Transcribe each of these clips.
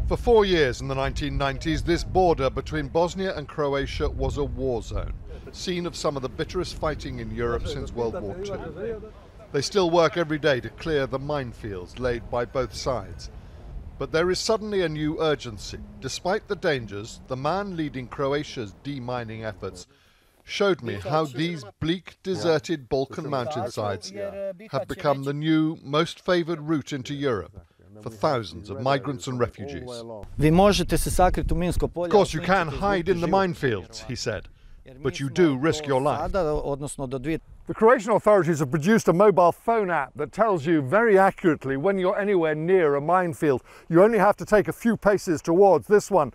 For 4 years in the 1990s, this border between Bosnia and Croatia was a war zone, scene of some of the bitterest fighting in Europe since World War II. They still work every day to clear the minefields laid by both sides. But there is suddenly a new urgency. Despite the dangers, the man leading Croatia's demining efforts showed me how these bleak, deserted Balkan mountainsides have become the new, most favoured route into Europe for thousands of migrants and refugees. Of course, you can hide in the minefields, he said, but you do risk your life. The Croatian authorities have produced a mobile phone app that tells you very accurately when you're anywhere near a minefield. You only have to take a few paces towards this one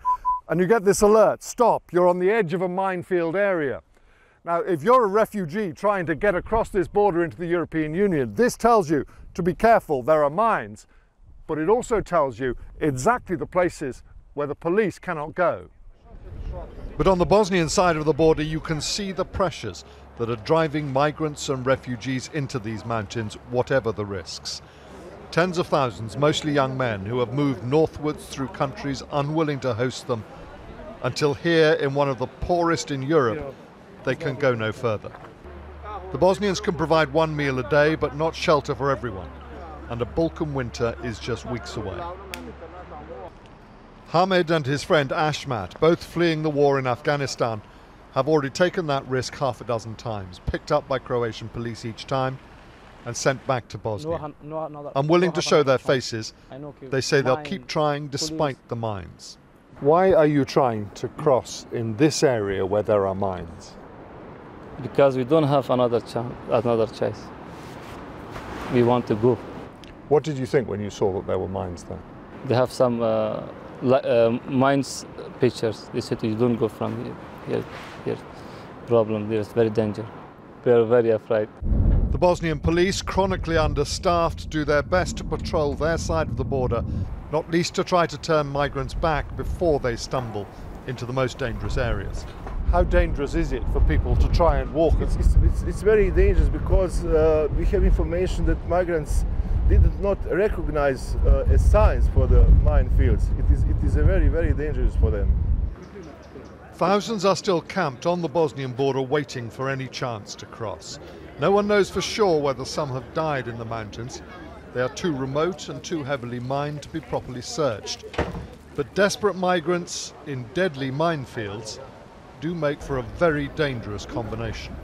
and you get this alert: stop, you're on the edge of a minefield area. Now, if you're a refugee trying to get across this border into the European Union, this tells you to be careful, there are mines, but it also tells you exactly the places where the police cannot go. But on the Bosnian side of the border, you can see the pressures that are driving migrants and refugees into these mountains, whatever the risks. Tens of thousands, mostly young men, who have moved northwards through countries unwilling to host them, until here, in one of the poorest in Europe, they can go no further. The Bosnians can provide one meal a day, but not shelter for everyone, and a Balkan winter is just weeks away. Hamid and his friend Ashmat, both fleeing the war in Afghanistan, have already taken that risk half a dozen times, picked up by Croatian police each time and sent back to Bosnia. Unwilling to show their faces, they say they'll keep trying despite the mines. Why are you trying to cross in this area where there are mines? Because we don't have another choice. We want to go. What did you think when you saw that there were mines there? They have some mines pictures. They said you don't go from here. Problem, there's very danger. We are very afraid. The Bosnian police, chronically understaffed, do their best to patrol their side of the border, not least to try to turn migrants back before they stumble into the most dangerous areas. How dangerous is it for people to try and walk? It's very dangerous because we have information that migrants did not recognize signs for the minefields. It is very, very dangerous for them. Thousands are still camped on the Bosnian border waiting for any chance to cross. No one knows for sure whether some have died in the mountains. They are too remote and too heavily mined to be properly searched. But desperate migrants in deadly minefields do make for a very dangerous combination.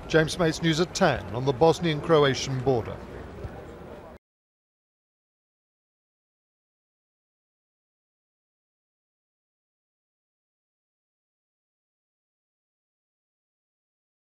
James Mates, News at 10 on the Bosnian-Croatian border.